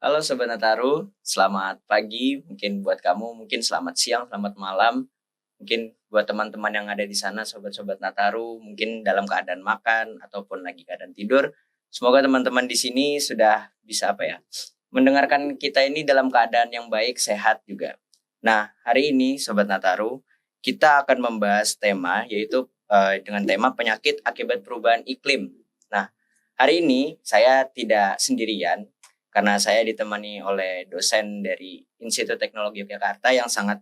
Halo Sobat Nataru, selamat pagi mungkin buat kamu, mungkin selamat siang, selamat malam, mungkin buat teman-teman yang ada di sana sobat-sobat Nataru, mungkin dalam keadaan makan ataupun lagi keadaan tidur. Semoga teman-teman di sini sudah bisa mendengarkan kita ini dalam keadaan yang baik, sehat juga. Nah, hari ini Sobat Nataru, kita akan membahas tema yaitu dengan tema penyakit akibat perubahan iklim. Nah, hari ini saya tidak sendirian karena saya ditemani oleh dosen dari Institut Teknologi Yogyakarta yang sangat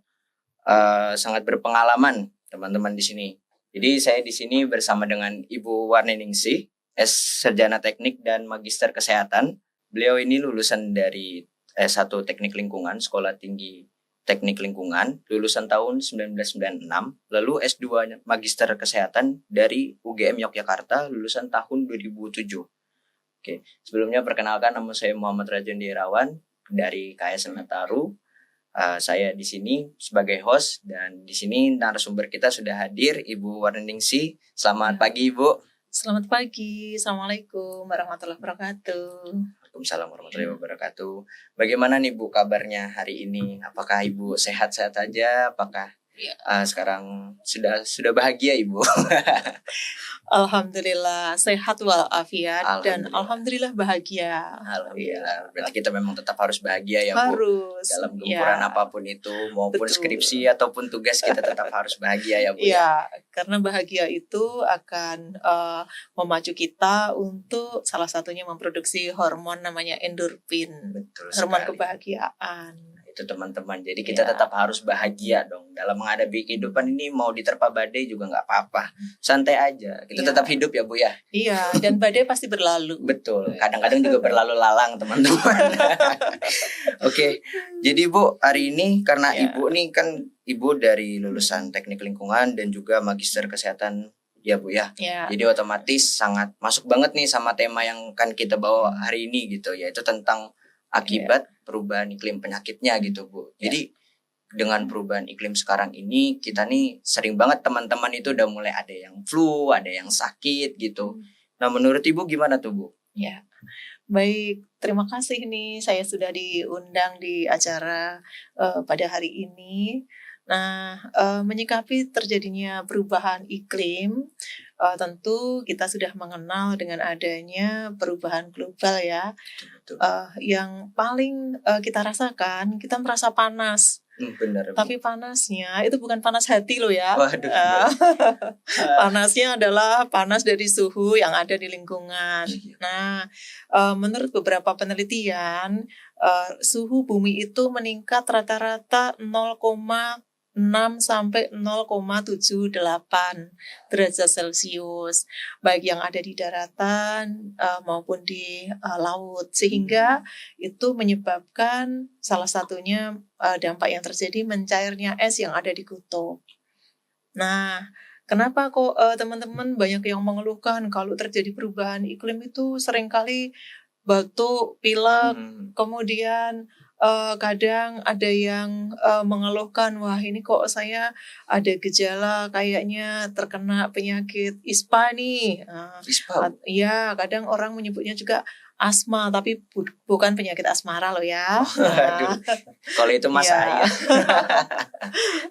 berpengalaman teman-teman di sini. Jadi saya di sini bersama dengan Ibu Warneningsih, Sarjana Teknik dan Magister Kesehatan. Beliau ini lulusan dari S1 Teknik Lingkungan, Sekolah Tinggi Teknik Lingkungan, lulusan tahun 1996, lalu S2 Magister Kesehatan dari UGM Yogyakarta, lulusan tahun 2007. Oke, sebelumnya perkenalkan nama saya Muhammad Rajundi Irawan dari KSM Nataru. Saya di sini sebagai host dan di sini narasumber kita sudah hadir Ibu Warneningsih. Selamat pagi Ibu. Selamat pagi, Assalamualaikum warahmatullahi wabarakatuh. Waalaikumsalam warahmatullahi wabarakatuh. Bagaimana nih Bu kabarnya hari ini? Apakah Ibu sehat-sehat saja? Apakah sekarang sudah bahagia Ibu? Alhamdulillah sehat walafiat dan alhamdulillah bahagia. Alhamdulillah. Berarti kita memang tetap harus bahagia ya Bu. Harus. Dalam gempuran apapun itu, maupun skripsi ataupun tugas kita tetap harus bahagia ya Bu. Iya, karena bahagia itu akan memacu kita untuk salah satunya memproduksi hormon namanya endorfin. Betul hormon sekali. Kebahagiaan. Itu teman-teman. Jadi kita tetap harus bahagia dong. Dalam menghadapi kehidupan ini mau diterpa badai juga nggak apa-apa. Santai aja. Kita tetap hidup ya Bu ya. Iya, dan badai pasti berlalu. Betul. Kadang-kadang juga berlalu lalang teman-teman. Oke. Jadi Bu, hari ini karena Ibu nih kan Ibu dari lulusan Teknik Lingkungan dan juga Magister Kesehatan ya Bu ya. Jadi otomatis sangat masuk banget nih sama tema yang kan kita bawa hari ini gitu, yaitu tentang akibat perubahan iklim penyakitnya gitu Bu. Jadi dengan perubahan iklim sekarang ini kita nih sering banget teman-teman itu udah mulai ada yang flu, ada yang sakit gitu. Nah menurut Ibu gimana tuh Bu? Ya, baik, terima kasih nih saya sudah diundang di acara pada hari ini. Nah, menyikapi terjadinya perubahan iklim, tentu kita sudah mengenal dengan adanya perubahan global ya. Yang paling kita rasakan, kita merasa panas. Benar. Tapi panasnya itu bukan panas hati loh ya. Waduh. Panasnya adalah panas dari suhu yang ada di lingkungan. Nah, menurut beberapa penelitian, suhu bumi itu meningkat rata-rata 0,6 sampai 0,78 derajat Celcius, baik yang ada di daratan maupun di laut, sehingga itu menyebabkan salah satunya dampak yang terjadi mencairnya es yang ada di kutub. Nah, kenapa kok teman-teman banyak yang mengeluhkan kalau terjadi perubahan iklim itu seringkali batuk, pilek, kemudian kadang ada yang mengeluhkan, wah ini kok saya ada gejala kayaknya terkena penyakit ISPA nih. ISPA? Iya, kadang orang menyebutnya juga asma, tapi bukan penyakit asmara loh ya. Kalau itu mas saya.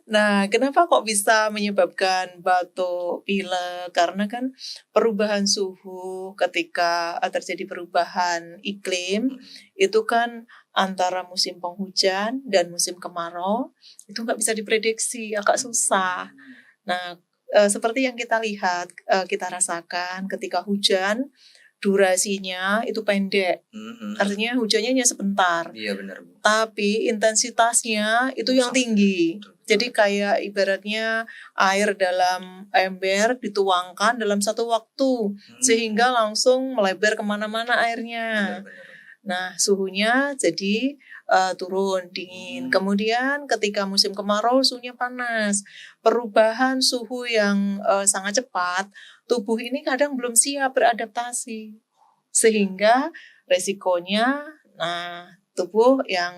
Nah, kenapa kok bisa menyebabkan batuk, pilek? Karena kan perubahan suhu ketika terjadi perubahan iklim itu kan antara musim penghujan dan musim kemarau itu nggak bisa diprediksi, agak susah. Nah, seperti yang kita lihat, kita rasakan ketika hujan, durasinya itu pendek, artinya hujannya hanya sebentar. Iya benar. Tapi intensitasnya itu yang tinggi. Jadi kayak ibaratnya air dalam ember dituangkan dalam satu waktu, sehingga langsung melebar kemana-mana airnya. Nah, suhunya jadi turun, dingin. Kemudian ketika musim kemarau suhunya panas. Perubahan suhu yang sangat cepat, tubuh ini kadang belum siap beradaptasi. Sehingga resikonya, tubuh yang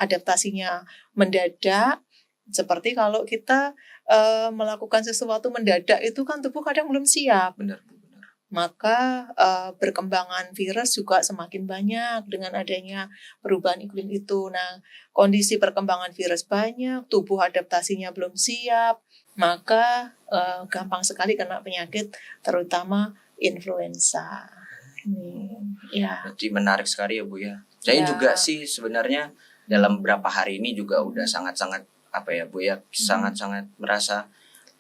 adaptasinya mendadak, seperti kalau kita melakukan sesuatu mendadak itu kan tubuh kadang belum siap. Benar. maka perkembangan virus juga semakin banyak dengan adanya perubahan iklim itu. Nah, kondisi perkembangan virus banyak, tubuh adaptasinya belum siap, maka gampang sekali kena penyakit, terutama influenza. Ya. Berarti menarik sekali ya Bu ya. Saya juga sih sebenarnya dalam beberapa hari ini juga udah sangat-sangat apa ya Bu ya, sangat-sangat merasa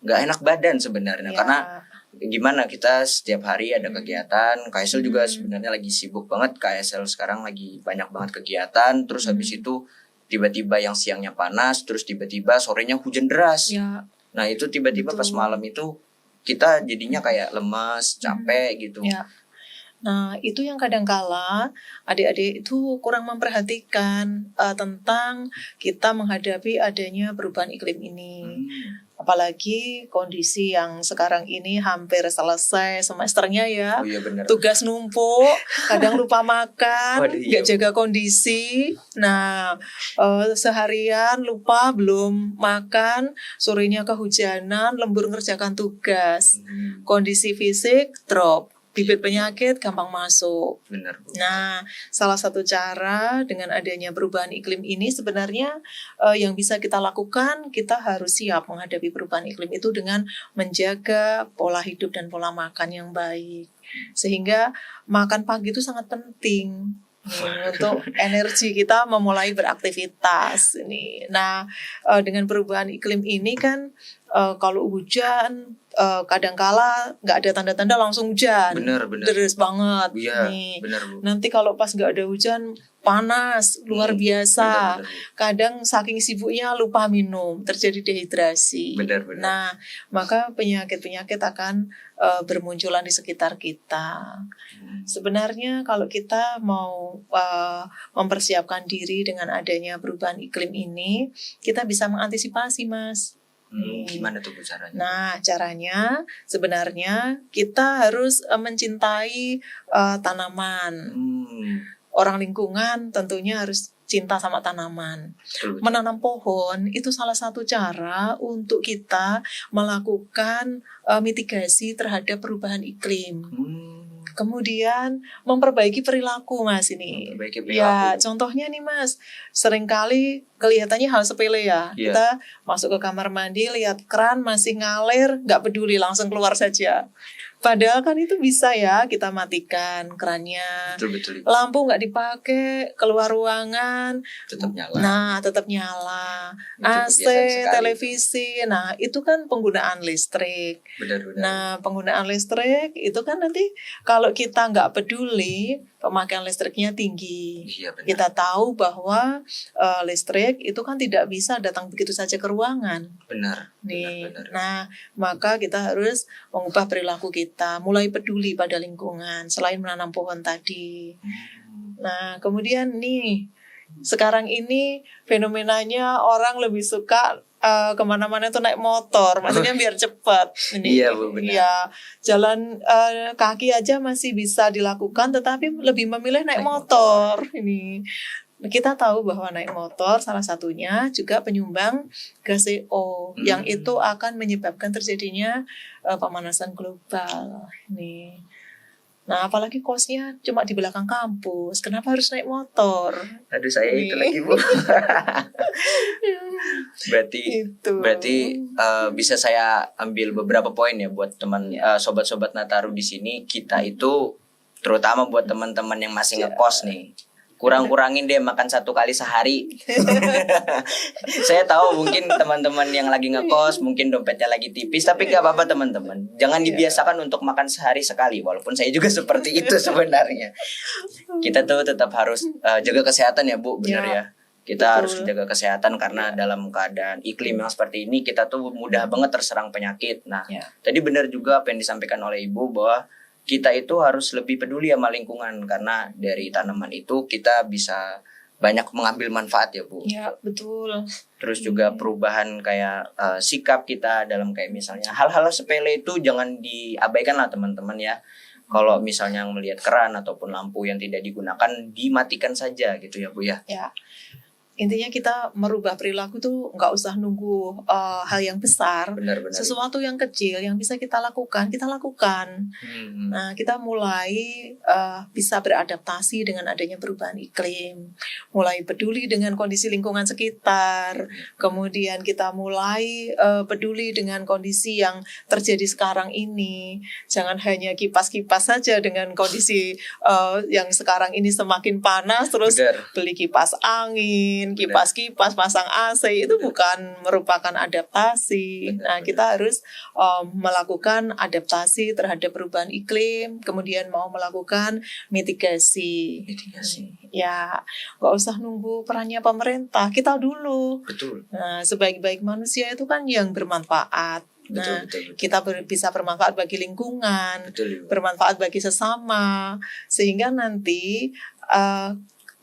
nggak enak badan sebenarnya, karena gimana kita setiap hari ada kegiatan. KSL juga sebenarnya lagi sibuk banget. KSL sekarang lagi banyak banget kegiatan. Terus habis itu tiba-tiba yang siangnya panas, terus tiba-tiba sorenya hujan deras. Nah itu tiba-tiba pas malam itu kita jadinya kayak lemas, capek gitu. Nah, itu yang kadangkala adik-adik itu kurang memperhatikan tentang kita menghadapi adanya perubahan iklim ini. Apalagi kondisi yang sekarang ini hampir selesai semesternya ya. Oh iya benar. Tugas numpuk, kadang lupa makan, nggak jaga kondisi. Nah, seharian lupa belum makan, sorenya kehujanan, lembur ngerjakan tugas. Kondisi fisik drop. Bibit penyakit gampang masuk. Benar, Bu. Nah, salah satu cara dengan adanya perubahan iklim ini sebenarnya yang bisa kita lakukan, kita harus siap menghadapi perubahan iklim itu dengan menjaga pola hidup dan pola makan yang baik. Sehingga makan pagi itu sangat penting untuk energi kita memulai beraktivitas ini. Nah, dengan perubahan iklim ini kan kalau hujan kadangkala nggak ada tanda-tanda langsung hujan. Bener. Deras banget. Iya, nih. bener, Bu. Nanti kalau pas nggak ada hujan panas luar biasa. Bener. Kadang saking sibuknya lupa minum, terjadi dehidrasi. Bener. Nah, maka penyakit-penyakit akan bermunculan di sekitar kita. Sebenarnya kalau kita mau mempersiapkan diri dengan adanya perubahan iklim ini, kita bisa mengantisipasi, Mas. Gimana tuh Bu caranya? Nah, caranya sebenarnya kita harus mencintai tanaman. Orang lingkungan tentunya harus cinta sama tanaman. Betul. Menanam pohon itu salah satu cara untuk kita melakukan mitigasi terhadap perubahan iklim. Kemudian memperbaiki perilaku, Mas, ini. Ya, contohnya nih, Mas, seringkali kelihatannya hal sepele ya. Kita masuk ke kamar mandi, lihat keran masih ngalir, nggak peduli, langsung keluar saja. Padahal kan itu bisa ya kita matikan kerannya. Betul. Lampu nggak dipakai, keluar ruangan, tetap nyala. Nah, tetap nyala. AC, televisi. Nah, itu kan penggunaan listrik. Benar. Nah, penggunaan listrik itu kan nanti kalau kita nggak peduli, pemakaian listriknya tinggi. Iya, benar. Kita tahu bahwa listrik itu kan tidak bisa datang begitu saja ke ruangan. Benar. Nah, maka kita harus mengubah perilaku kita, mulai peduli pada lingkungan selain menanam pohon tadi. Nah, kemudian nih sekarang ini fenomenanya orang lebih suka kemana-mana tuh naik motor, maksudnya biar cepat. Iya, Bu, benar. Ya, jalan kaki aja masih bisa dilakukan, tetapi lebih memilih naik motor. Ini kita tahu bahwa naik motor salah satunya juga penyumbang gas CO yang itu akan menyebabkan terjadinya pemanasan global. Ini. Nah, apalagi kosnya cuma di belakang kampus. Kenapa harus naik motor? Aduh, saya itu lagi, Bu. Berarti bisa saya ambil beberapa poin ya buat teman sobat-sobat Nataru di sini. Kita itu terutama buat teman-teman yang masih ngekos nih. Kurang-kurangin deh makan 1 kali sehari. Saya tahu mungkin teman-teman yang lagi ngekos mungkin dompetnya lagi tipis, tapi gak apa-apa teman-teman. Jangan dibiasakan untuk makan sehari sekali, walaupun saya juga seperti itu sebenarnya. Kita tuh tetap harus jaga kesehatan ya, Bu, benar ya. Kita harus jaga kesehatan karena dalam keadaan iklim yang seperti ini kita tuh mudah banget terserang penyakit. Nah, tadi benar juga apa yang disampaikan oleh Ibu bahwa kita itu harus lebih peduli sama lingkungan karena dari tanaman itu kita bisa banyak mengambil manfaat ya, Bu. Ya, betul. Terus juga perubahan kayak sikap kita dalam kayak misalnya hal-hal sepele itu jangan diabaikan lah teman-teman ya. Kalau misalnya melihat keran ataupun lampu yang tidak digunakan dimatikan saja gitu ya, Bu ya. Ya. intinya kita merubah perilaku tuh nggak usah nunggu hal yang besar. Benar-benar. Sesuatu yang kecil yang bisa kita lakukan, kita lakukan. Nah, kita mulai bisa beradaptasi dengan adanya perubahan iklim, mulai peduli dengan kondisi lingkungan sekitar, kemudian kita mulai peduli dengan kondisi yang terjadi sekarang ini. Jangan hanya kipas-kipas saja dengan kondisi yang sekarang ini semakin panas, terus beli kipas angin, kipas-kipas, pasang AC, itu bukan merupakan adaptasi. Nah, kita harus melakukan adaptasi terhadap perubahan iklim, kemudian mau melakukan mitigasi. Ya, nggak usah nunggu perannya pemerintah, kita dulu. Betul. Nah, sebaik-baik manusia itu kan yang bermanfaat. Nah, betul. Kita bisa bermanfaat bagi lingkungan, bermanfaat bagi sesama, sehingga nanti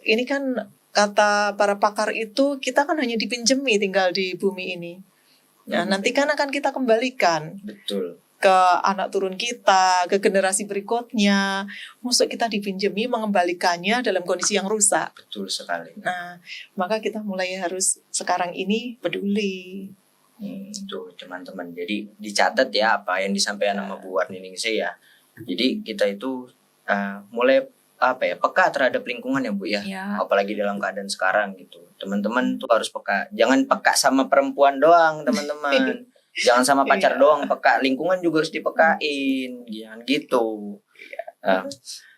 ini kan kata para pakar itu, kita kan hanya dipinjemi tinggal di bumi ini. Nah, nanti kan akan kita kembalikan. Betul. Ke anak turun kita, ke generasi berikutnya. Maksud kita dipinjemi mengembalikannya dalam kondisi yang rusak. Betul sekali. Nah, maka kita mulai harus sekarang ini peduli. Tuh teman-teman, jadi dicatat ya apa yang disampaikan sama Bu Warningsih ya. Jadi kita itu mulai peka terhadap lingkungan ya Bu ya. Apalagi dalam keadaan sekarang gitu. Teman-teman tuh harus peka. Jangan peka sama perempuan doang teman-teman. Jangan sama pacar doang peka. Lingkungan juga harus dipekain. Jangan gitu.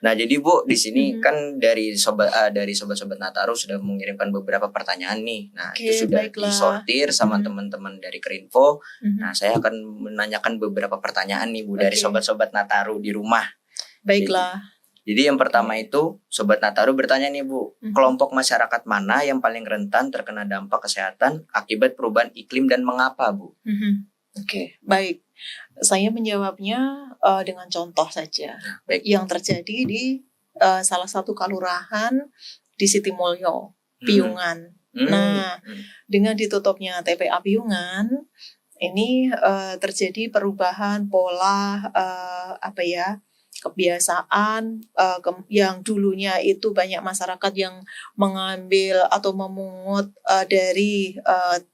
Nah jadi Bu di sini kan dari sobat-sobat Nataru sudah mengirimkan beberapa pertanyaan nih. Nah itu sudah disortir sama teman-teman dari Kerinfo. Nah saya akan menanyakan beberapa pertanyaan nih Bu dari sobat-sobat Nataru di rumah. Baiklah. Jadi yang pertama itu Sobat Nataru bertanya nih Bu, kelompok masyarakat mana yang paling rentan terkena dampak kesehatan akibat perubahan iklim dan mengapa Bu? Oke, baik. Saya menjawabnya dengan contoh saja. Baik. Yang terjadi di salah satu kelurahan di Sitimulyo, Piungan. Nah, dengan ditutupnya TPA Piungan, ini terjadi perubahan pola kebiasaan yang dulunya itu banyak masyarakat yang mengambil atau memungut dari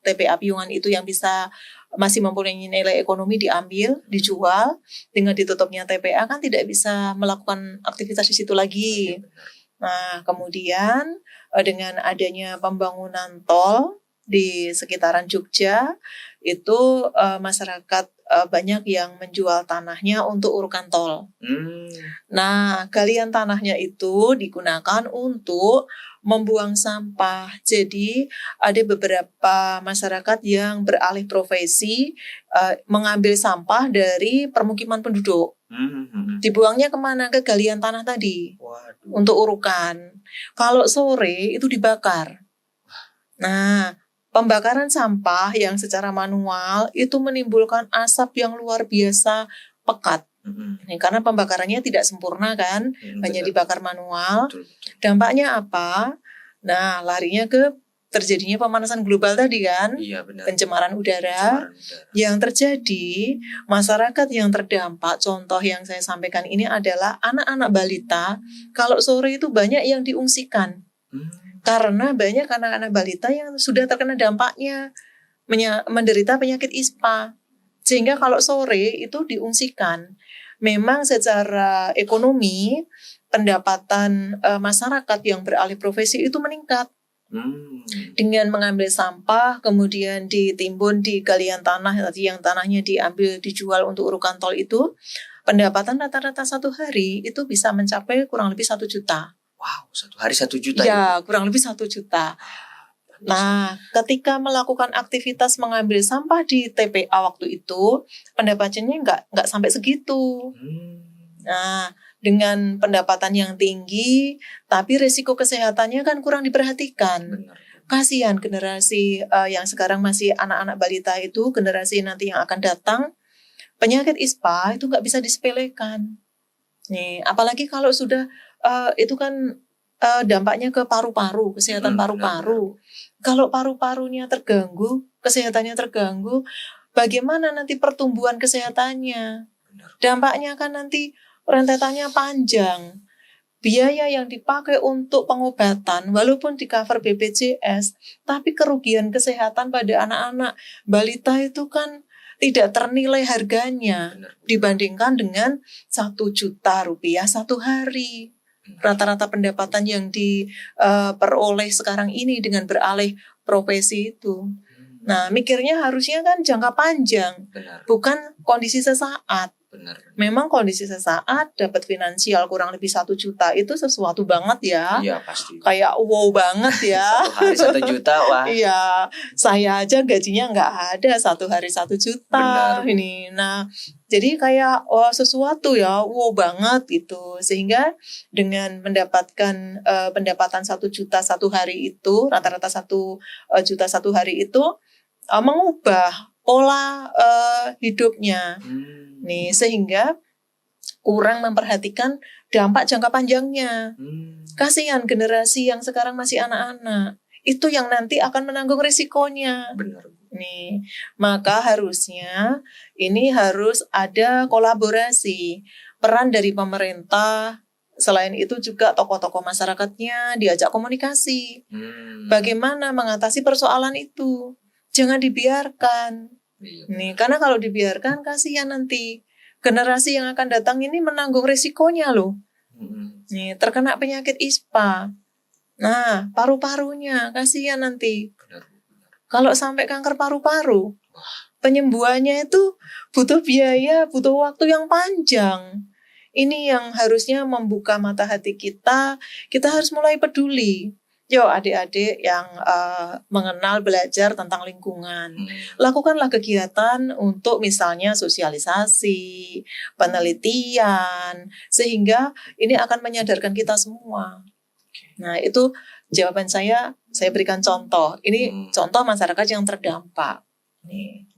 TPA Piungan itu yang bisa masih mempunyai nilai ekonomi diambil, dijual. Dengan ditutupnya TPA kan tidak bisa melakukan aktivitas di situ lagi. Nah, kemudian dengan adanya pembangunan tol di sekitaran Jogja, itu masyarakat banyak yang menjual tanahnya untuk urukan tol. Nah, galian tanahnya itu digunakan untuk membuang sampah. Jadi ada beberapa masyarakat yang beralih profesi mengambil sampah dari permukiman penduduk. Dibuangnya kemana? Ke galian tanah tadi. Waduh. Untuk urukan. Kalau sore itu dibakar. Nah, pembakaran sampah yang secara manual itu menimbulkan asap yang luar biasa pekat. Karena pembakarannya tidak sempurna kan, hanya dibakar manual. Dampaknya apa? Nah, larinya ke terjadinya pemanasan global tadi kan, pencemaran udara. Yang terjadi, masyarakat yang terdampak, contoh yang saya sampaikan ini adalah anak-anak balita. Kalau sore itu banyak yang diungsikan. Karena banyak anak-anak balita yang sudah terkena dampaknya, menderita penyakit ISPA. Sehingga kalau sore itu diungsikan. Memang secara ekonomi, pendapatan masyarakat yang beralih profesi itu meningkat. Dengan mengambil sampah, kemudian ditimbun di galian tanah, tadi yang tanahnya diambil, dijual untuk urukan tol itu, pendapatan rata-rata satu hari itu bisa mencapai kurang lebih 1 juta. Wow, 1 hari 1 juta ya? Kurang lebih 1 juta. Nah, ketika melakukan aktivitas mengambil sampah di TPA waktu itu, pendapatannya nggak sampai segitu. Nah, dengan pendapatan yang tinggi, tapi risiko kesehatannya kan kurang diperhatikan. Kasihan generasi yang sekarang masih anak-anak balita itu, generasi nanti yang akan datang, penyakit ISPA itu nggak bisa disepelekan. Nih, apalagi kalau sudah itu kan dampaknya ke paru-paru, kesehatan paru-paru. Kalau paru-parunya terganggu, kesehatannya terganggu, bagaimana nanti pertumbuhan kesehatannya? Dampaknya kan nanti rentetannya panjang. biaya yang dipakai untuk pengobatan walaupun di cover BPJS, tapi kerugian kesehatan pada anak-anak balita itu kan tidak ternilai harganya Benar. dibandingkan dengan 1 juta rupiah satu hari. Rata-rata pendapatan yang diperoleh sekarang ini dengan beralih profesi itu. Nah, mikirnya harusnya kan jangka panjang, Benar. bukan kondisi sesaat. Benar. Memang kondisi sesaat dapat finansial kurang lebih 1 juta itu sesuatu banget ya. Iya pasti. Kayak wow banget ya. 1 hari 1 juta, wah. Iya, saya aja gajinya nggak ada 1 hari 1 juta. Benar, Bu. Ini. Nah, jadi kayak sesuatu ya wow banget gitu. Sehingga dengan mendapatkan pendapatan 1 juta satu hari itu, rata-rata 1 juta satu hari itu mengubah pola hidupnya. Nih, sehingga kurang memperhatikan dampak jangka panjangnya. Kasihan generasi yang sekarang masih anak-anak. Itu yang nanti akan menanggung risikonya. Benar. Nih, maka harusnya ini harus ada kolaborasi. Peran dari pemerintah, selain itu juga tokoh-tokoh masyarakatnya diajak komunikasi. Bagaimana mengatasi persoalan itu? Jangan dibiarkan. Nih, karena kalau dibiarkan kasihan nanti generasi yang akan datang ini menanggung risikonya loh. Nih, terkena penyakit ISPA. Nah, paru-parunya kasihan nanti. Kalau sampai kanker paru-paru, penyembuhannya itu butuh biaya, butuh waktu yang panjang. Ini yang harusnya membuka mata hati kita. Kita harus mulai peduli. Yo adik-adik yang mengenal belajar tentang lingkungan, lakukanlah kegiatan untuk misalnya sosialisasi, penelitian, sehingga ini akan menyadarkan kita semua. Nah itu jawaban saya berikan contoh. Ini contoh masyarakat yang terdampak. Nih.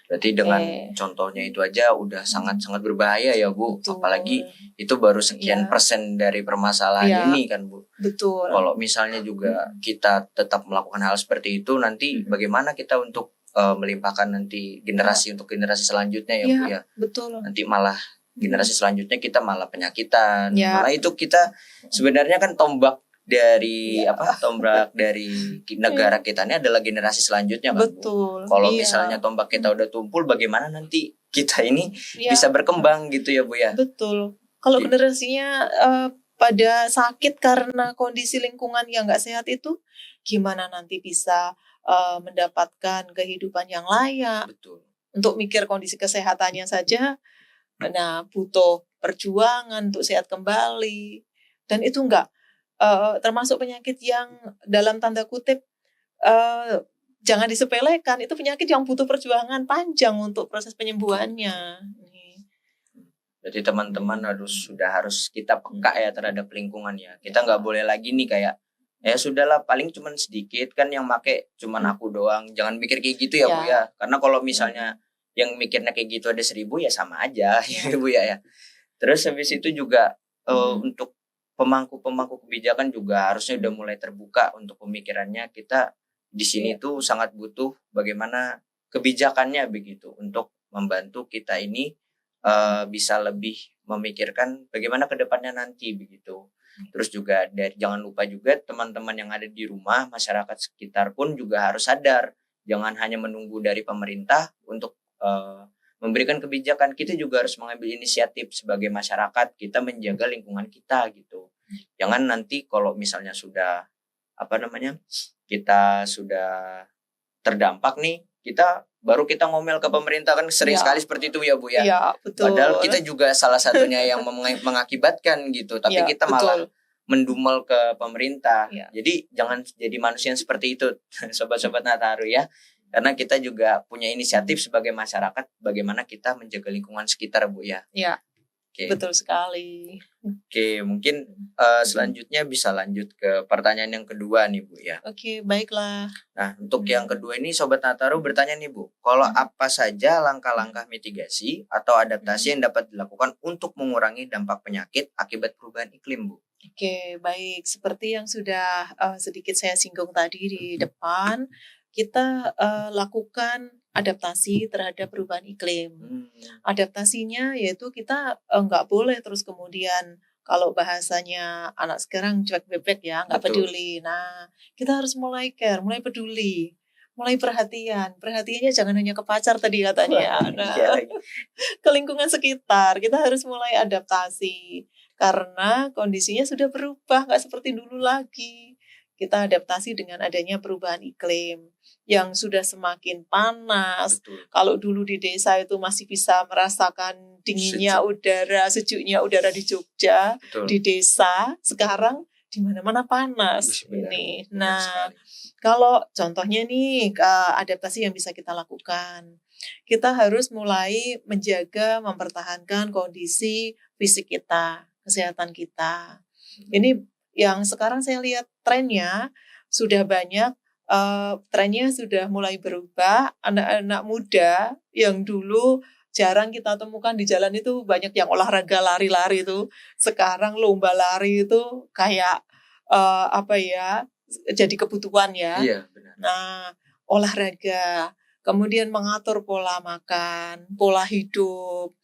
Berarti dengan contohnya itu aja udah sangat-sangat berbahaya ya Bu. Betul. Apalagi itu baru sekian persen dari permasalahan ini kan Bu. Betul. Kalau misalnya juga kita tetap melakukan hal seperti itu, nanti bagaimana kita untuk melimpahkan nanti generasi untuk generasi selanjutnya ya Bu ya. Betul. Nanti malah generasi selanjutnya kita malah penyakitan. Malah itu kita sebenarnya kan tombak dari tombak dari negara kita ini adalah generasi selanjutnya kan. Betul. Kalau misalnya tombak kita udah tumpul, bagaimana nanti kita ini bisa berkembang gitu ya Bu ya. Betul. Kalau generasinya pada sakit karena kondisi lingkungan yang nggak sehat itu, gimana nanti bisa mendapatkan kehidupan yang layak. Betul. Untuk mikir kondisi kesehatannya saja, nah butuh perjuangan untuk sehat kembali. Dan itu enggak termasuk penyakit yang dalam tanda kutip jangan disepelekan. Itu penyakit yang butuh perjuangan panjang untuk proses penyembuhannya. Berarti teman-teman harus kita peka ya terhadap lingkungan ya. Kita nggak boleh lagi nih kayak ya sudahlah paling cuman sedikit kan yang make cuman aku doang. Jangan mikir kayak gitu ya Bu ya. Karena kalau misalnya yang mikirnya kayak gitu ada 1000 ya sama aja ya Bu ya. Terus habis itu juga untuk pemangku kebijakan juga harusnya udah mulai terbuka untuk pemikirannya. Kita di sini tuh sangat butuh bagaimana kebijakannya begitu untuk membantu kita ini bisa lebih memikirkan bagaimana kedepannya nanti begitu. Terus juga jangan lupa juga teman-teman yang ada di rumah, masyarakat sekitar pun juga harus sadar. Jangan hanya menunggu dari pemerintah untuk memberikan kebijakan. Kita juga harus mengambil inisiatif sebagai masyarakat, kita menjaga lingkungan kita gitu. Jangan nanti kalau misalnya sudah kita sudah terdampak nih, baru kita ngomel ke pemerintah kan sering sekali seperti itu ya Bu ya. Iya, betul. Padahal kita juga salah satunya yang mengakibatkan gitu, tapi kita malah mendumel ke pemerintah. Jadi jangan jadi manusia yang seperti itu sobat-sobat Nataru ya. Karena kita juga punya inisiatif sebagai masyarakat bagaimana kita menjaga lingkungan sekitar Bu ya. Iya. Betul sekali. Oke, mungkin selanjutnya bisa lanjut ke pertanyaan yang kedua nih Bu ya. Oke, baiklah. Nah, untuk yang kedua ini Sobat Nataru bertanya nih Bu, kalau apa saja langkah-langkah mitigasi atau adaptasi yang dapat dilakukan untuk mengurangi dampak penyakit akibat perubahan iklim Bu? Oke, baik. Seperti yang sudah sedikit saya singgung tadi di depan, kita lakukan adaptasi terhadap perubahan iklim. Adaptasinya yaitu kita nggak boleh terus kemudian kalau bahasanya anak sekarang cuek bebek ya, nggak Betul. peduli. Nah, kita harus mulai care, mulai peduli, mulai perhatian. Perhatiannya jangan hanya ke pacar tadi katanya ya. Nah, Iya lagi. ke lingkungan sekitar kita harus mulai adaptasi karena kondisinya sudah berubah, nggak seperti dulu lagi. Kita adaptasi dengan adanya perubahan iklim yang sudah semakin panas. Betul. Kalau dulu di desa itu masih bisa merasakan dinginnya udara, sejuknya udara di Jogja, Betul. di desa. Sekarang di mana-mana panas Benar, ini. benar Nah, sekali. kalau contohnya nih adaptasi yang bisa kita lakukan, kita harus mulai menjaga, mempertahankan kondisi fisik kita, kesehatan kita. Ini yang sekarang saya lihat trennya sudah banyak, trennya sudah mulai berubah. Anak-anak muda yang dulu jarang kita temukan di jalan itu banyak yang olahraga lari-lari itu. Sekarang lomba lari itu kayak apa ya? Jadi kebutuhan ya. Iya, benar. Nah, olahraga, kemudian mengatur pola makan, pola hidup.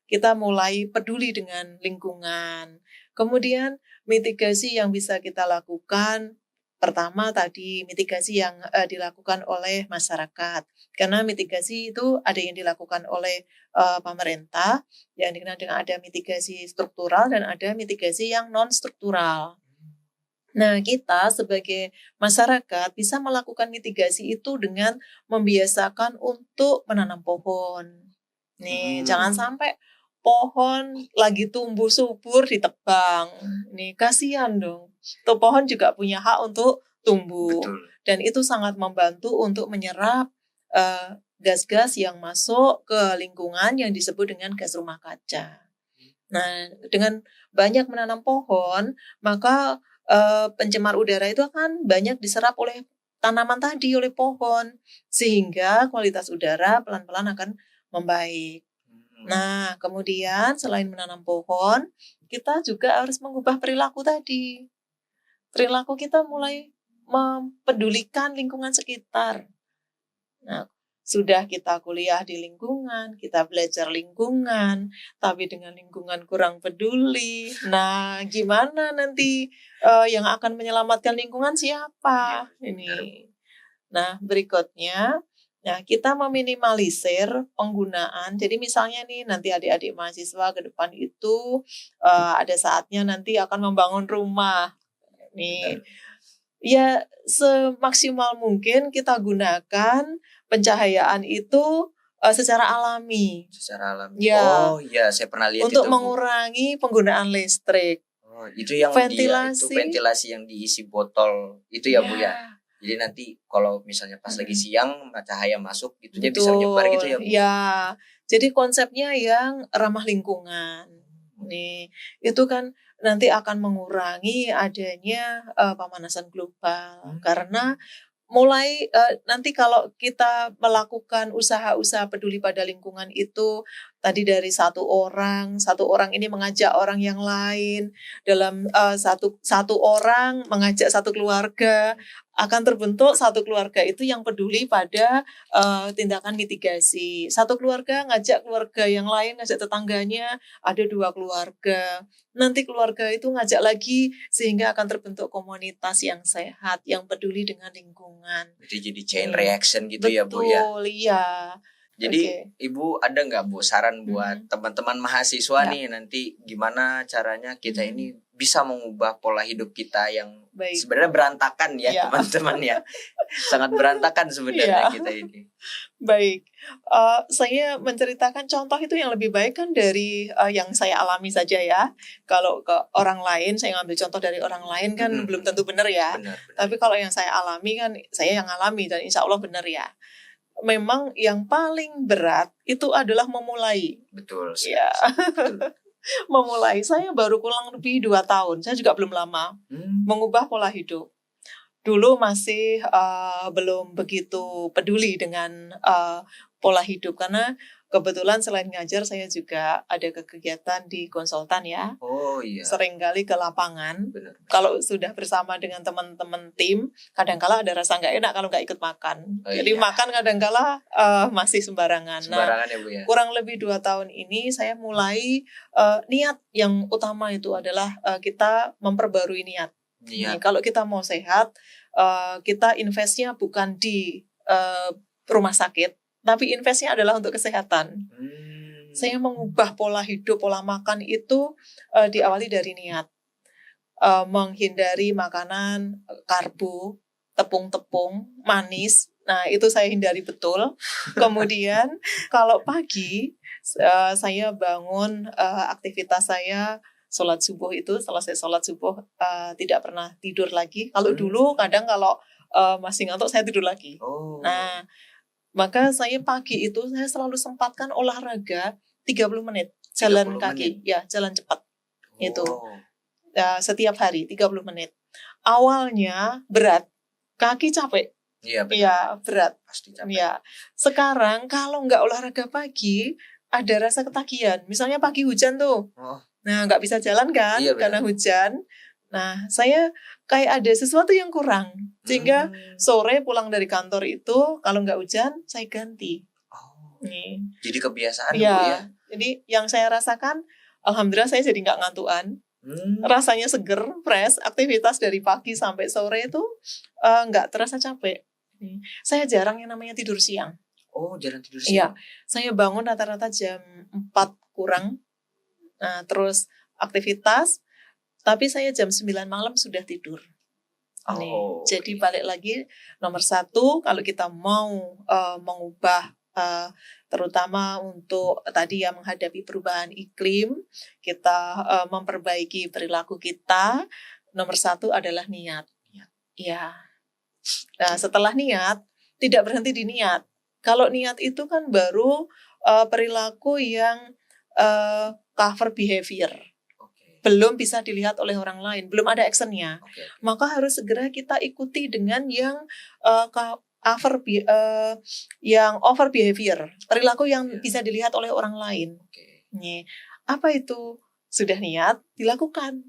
Kita mulai peduli dengan lingkungan. Kemudian mitigasi yang bisa kita lakukan, pertama tadi mitigasi yang dilakukan oleh masyarakat. Karena mitigasi itu ada yang dilakukan oleh pemerintah, yang dikenal dengan ada mitigasi struktural dan ada mitigasi yang non-struktural. Nah, kita sebagai masyarakat bisa melakukan mitigasi itu dengan membiasakan untuk menanam pohon. Nih, jangan sampai pohon lagi tumbuh subur ditebang. Nih, kasihan dong. Tuh pohon juga punya hak untuk tumbuh. Betul. Dan itu sangat membantu untuk menyerap gas-gas yang masuk ke lingkungan yang disebut dengan gas rumah kaca. Nah, dengan banyak menanam pohon, maka pencemar udara itu akan banyak diserap oleh tanaman tadi, oleh pohon, sehingga kualitas udara pelan-pelan akan membaik. Nah, kemudian selain menanam pohon, kita juga harus mengubah perilaku tadi. Perilaku kita mulai mempedulikan lingkungan sekitar. Nah, sudah kita kuliah di lingkungan, kita belajar lingkungan, tapi dengan lingkungan kurang peduli. Nah, gimana nanti yang akan menyelamatkan lingkungan siapa? Ini. Nah, berikutnya, kita meminimalisir penggunaan. Jadi misalnya nih, nanti adik-adik mahasiswa ke depan itu ada saatnya nanti akan membangun rumah. Nih, ya semaksimal mungkin kita gunakan pencahayaan itu secara alami. Secara alami. Ya. Oh iya, saya pernah lihat untuk itu, Bu. mengurangi penggunaan listrik. Oh, itu yang ventilasi yang diisi botol itu ya, Bu ya. Jadi nanti kalau misalnya pas lagi siang cahaya masuk itunya bisa menyebar gitu ya, Bu. Ya. Jadi konsepnya yang ramah lingkungan. Nih, itu kan nanti akan mengurangi adanya pemanasan global karena mulai nanti kalau kita melakukan usaha-usaha peduli pada lingkungan itu tadi dari satu orang ini mengajak orang yang lain dalam satu orang mengajak satu keluarga akan terbentuk satu keluarga itu yang peduli pada tindakan mitigasi. Satu keluarga ngajak keluarga yang lain, ngajak tetangganya, ada 2 keluarga. Nanti keluarga itu ngajak lagi sehingga akan terbentuk komunitas yang sehat, yang peduli dengan lingkungan. Jadi chain reaction gitu. Betul, ya Bu ya? Betul, iya. Jadi Ibu ada nggak Bu saran buat teman-teman mahasiswa nih nanti gimana caranya kita ini bisa mengubah pola hidup kita yang sebenarnya berantakan ya teman-teman ya. Sangat berantakan sebenarnya kita ini. Baik, saya menceritakan contoh itu yang lebih baik kan dari yang saya alami saja ya. Kalau ke orang lain, saya ngambil contoh dari orang lain kan belum tentu benar ya. Benar. Tapi kalau yang saya alami kan saya yang alami dan insya Allah benar ya. Memang yang paling berat itu adalah memulai. Betul. Ya. Betul. Memulai. Saya baru kurang lebih 2 tahun. Saya juga belum lama mengubah pola hidup. Dulu masih belum begitu peduli dengan pola hidup karena kebetulan selain ngajar saya juga ada kegiatan di konsultan ya. Oh iya. Seringkali ke lapangan. Benar. Kalau sudah bersama dengan teman-teman tim, kadangkala ada rasa nggak enak kalau nggak ikut makan. Oh, Jadi iya. makan kadangkala masih sembarangan. Sembarangan ya Bu ya. Kurang lebih 2 tahun ini saya mulai niat yang utama itu adalah kita memperbarui niat. Iya. Kalau kita mau sehat, kita investnya bukan di rumah sakit, tapi investnya adalah untuk kesehatan. Saya mengubah pola hidup, pola makan itu diawali dari niat. Menghindari makanan karbo, tepung-tepung, manis. Nah, itu saya hindari betul. Kemudian kalau pagi saya bangun aktivitas saya sholat subuh itu, selesai sholat subuh tidak pernah tidur lagi. Kalau dulu kadang kalau masih ngantuk saya tidur lagi. Nah, maka saya pagi itu saya selalu sempatkan olahraga 30 menit. Jalan kaki, ya jalan cepat. Itu setiap hari 30 menit. Awalnya berat, kaki capek. Iya, berat. Pasti capek. Ya. Sekarang kalau nggak olahraga pagi, ada rasa ketagihan. Misalnya pagi hujan tuh. Nah, nggak bisa jalan kan karena hujan. Nah, saya kayak ada sesuatu yang kurang. Sehingga sore pulang dari kantor itu, kalau nggak hujan, saya ganti. Nih. Jadi kebiasaan ya, Bu ya? Jadi yang saya rasakan, alhamdulillah saya jadi nggak ngantuan. Rasanya seger, fresh. Aktivitas dari pagi sampai sore itu nggak terasa capek. Saya jarang yang namanya tidur siang. Oh, jarang tidur Iya, siang? saya bangun rata-rata jam 4 kurang. Nah, terus aktivitas, tapi saya jam 9 malam sudah tidur. Jadi balik lagi, nomor 1, kalau kita mau mengubah, terutama untuk tadi ya menghadapi perubahan iklim, kita memperbaiki perilaku kita, nomor 1 adalah niat. Ya. Nah, setelah niat, tidak berhenti di niat. Kalau niat itu kan baru perilaku yang cover behavior. Belum bisa dilihat oleh orang lain, belum ada actionnya. Maka harus segera kita ikuti dengan yang yang over behavior, perilaku yang bisa dilihat oleh orang lain. Apa itu? Sudah niat, dilakukan.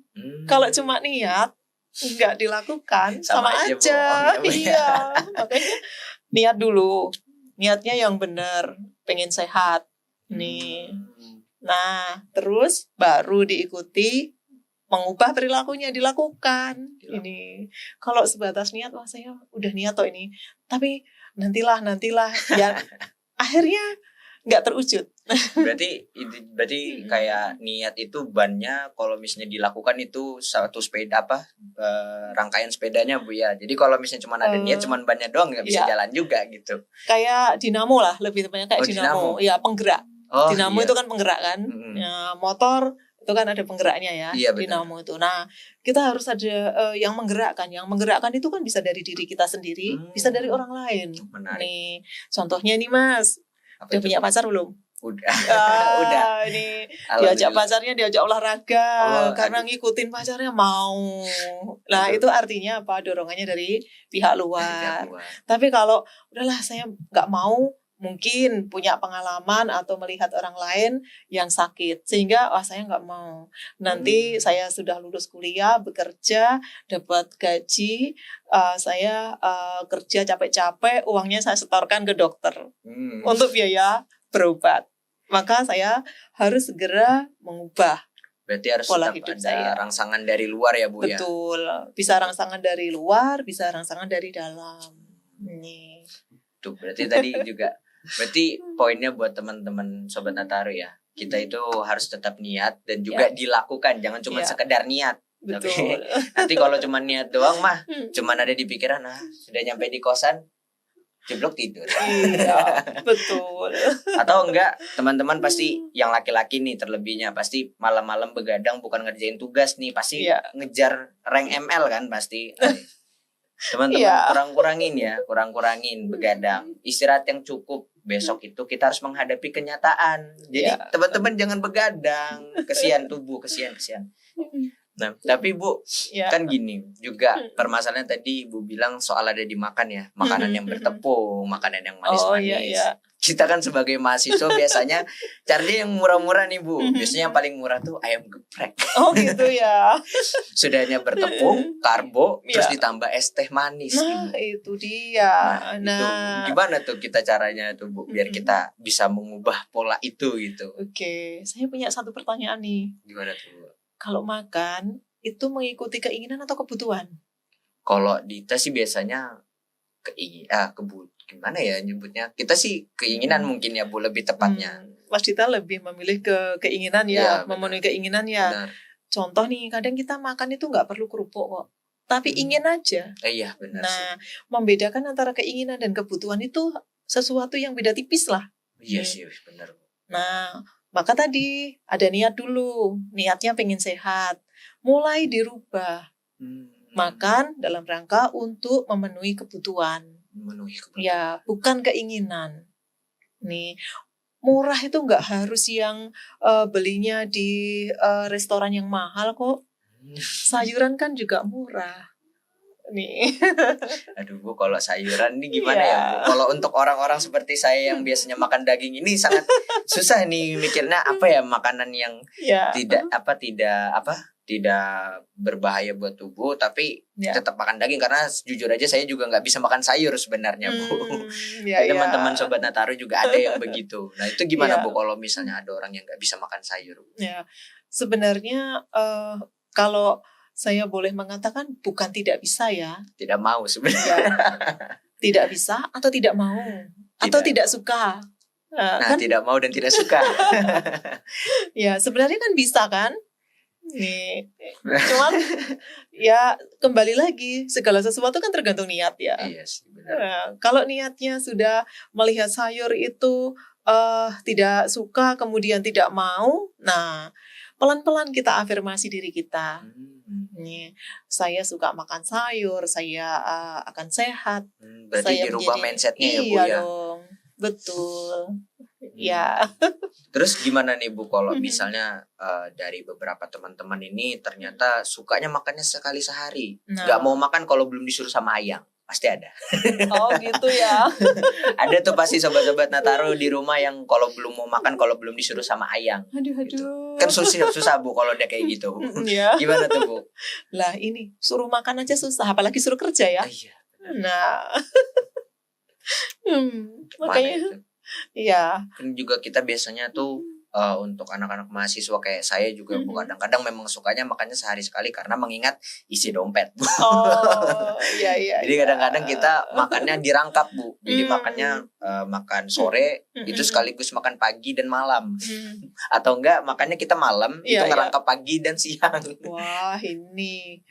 Kalau cuma niat, nggak dilakukan, sama aja. Iya, makanya niat dulu. Niatnya yang benar, pengen sehat. Nah, terus baru diikuti, mengubah perilakunya, dilakukan. Ini kalau sebatas niat, wah saya udah niat toh ini, tapi nantilah ya akhirnya nggak terwujud. Berarti kayak niat itu bannya kalau misalnya dilakukan itu satu sepeda rangkaian sepedanya Bu ya. Jadi kalau misalnya cuma ada niat, cuma bannya doang nggak bisa jalan juga gitu. Kayak dinamo lah, lebih tepatnya kayak dinamo. Ya, penggerak. Dinamo itu kan penggerak kan. Ya, motor itu kan ada penggeraknya ya. Iya, dinamo itu. Nah, kita harus ada yang menggerakkan. Yang menggerakkan itu kan bisa dari diri kita sendiri, bisa dari orang lain. Menarik. Nih, contohnya nih Mas. Udah punya pacar belum? Udah. Udah. Ini diajak pacarnya, diajak olahraga karena ngikutin pacarnya mau. Nah, itu artinya apa? Dorongannya dari pihak luar. Tapi kalau udahlah saya nggak mau, mungkin punya pengalaman atau melihat orang lain yang sakit sehingga saya nggak mau. Nanti saya sudah lulus kuliah, bekerja, dapat gaji, saya kerja capek-capek, uangnya saya setorkan ke dokter untuk biaya berobat. Maka saya harus segera mengubah. Berarti harus pola hidup ada rangsangan dari luar ya Bu. Betul. Bisa rangsangan dari luar, bisa rangsangan dari dalam. Nih. Tuh, berarti tadi juga berarti poinnya buat teman-teman Sobat Nataru ya. Kita itu harus tetap niat dan juga dilakukan, jangan cuma sekedar niat. Betul. Tapi nanti kalau cuma niat doang mah cuma ada di pikiran, sudah nyampe di kosan jeblok tidur. Iya, betul. Atau enggak, teman-teman pasti yang laki-laki nih terlebihnya pasti malam-malam begadang bukan ngerjain tugas nih, pasti ngejar rank ML kan pasti. Teman-teman kurang-kurangin begadang. Istirahat yang cukup. Besok itu kita harus menghadapi kenyataan. Jadi teman-teman jangan begadang. Kesian tubuh, kesian. Nah, tapi Bu, kan gini juga permasalahan tadi Ibu bilang soal ada di makan ya, makanan yang bertepung, makanan yang manis-manis. Kita kan sebagai mahasiswa biasanya cari yang murah-murah nih Bu. Biasanya yang paling murah tuh ayam geprek. Oh gitu ya. Sudahnya bertepung, karbo, terus Ya. ditambah es teh manis Nah Ibu. itu dia. Itu gimana tuh kita caranya tuh Bu biar kita bisa mengubah pola itu gitu. Oke, saya punya satu pertanyaan nih. Gimana tuh Bu? Kalau makan itu mengikuti keinginan atau kebutuhan? Kalau Dita sih biasanya gimana ya nyebutnya? Kita sih keinginan mungkin ya Bu lebih tepatnya. Mas Dita lebih memilih ke keinginan ya, Iya, memenuhi keinginan ya. Benar. Contoh nih, kadang kita makan itu nggak perlu kerupuk kok, tapi ingin aja. Iya benar sih. Nah, membedakan antara keinginan dan kebutuhan itu sesuatu yang beda tipis lah. Iya sih benar. Nah, maka tadi ada niat dulu, niatnya pengen sehat, mulai dirubah. Makan dalam rangka untuk memenuhi kebutuhan. Ya, bukan keinginan. Nih, murah itu nggak harus yang belinya di restoran yang mahal kok. Sayuran kan juga murah. Nih. Aduh Bu, kalau sayuran ini gimana ya Bu? Kalau untuk orang-orang seperti saya yang biasanya makan daging ini sangat susah nih mikirnya apa ya makanan yang tidak berbahaya buat tubuh tapi tetap makan daging karena jujur aja saya juga nggak bisa makan sayur sebenarnya Bu. Teman-teman Sobat Nataru juga ada yang begitu. Nah itu gimana Bu kalau misalnya ada orang yang nggak bisa makan sayur? Ya sebenarnya kalau saya boleh mengatakan bukan tidak bisa ya. Tidak mau sebenarnya. Tidak bisa atau tidak mau atau tidak suka. Nah tidak mau dan tidak suka. Ya sebenarnya kan bisa kan. Nih, cuman ya kembali lagi segala sesuatu kan tergantung niat ya. Iya sih benar. Nah, kalau niatnya sudah melihat sayur itu tidak suka kemudian tidak mau, nah pelan-pelan kita afirmasi diri kita. Nih, saya suka makan sayur, saya akan sehat. Berarti saya dirubah mindsetnya ya Bu ya. Iya dong, betul. Ya. Terus gimana nih Bu kalau misalnya dari beberapa teman-teman ini ternyata sukanya makannya sekali sehari, nggak mau makan kalau belum disuruh sama ayang, pasti ada. Oh gitu ya. Ada tuh pasti sobat-sobat Nataru di rumah yang kalau belum mau makan kalau belum disuruh sama ayang. Aduh. Gitu. Kan susah Bu kalau dia kayak gitu. Gimana tuh Bu? Lah ini suruh makan aja susah, apalagi suruh kerja ya. Iya. Nah, makanya. Iya. Kan juga kita biasanya tuh untuk anak-anak mahasiswa kayak saya juga Bu kadang-kadang memang sukanya makannya sehari sekali karena mengingat isi dompet Bu. Oh iya. Jadi kadang-kadang kita makannya dirangkap Bu. Jadi makannya makan sore itu sekaligus makan pagi dan malam. Atau enggak makannya kita malam itu ngerangkap pagi dan siang. Wah ini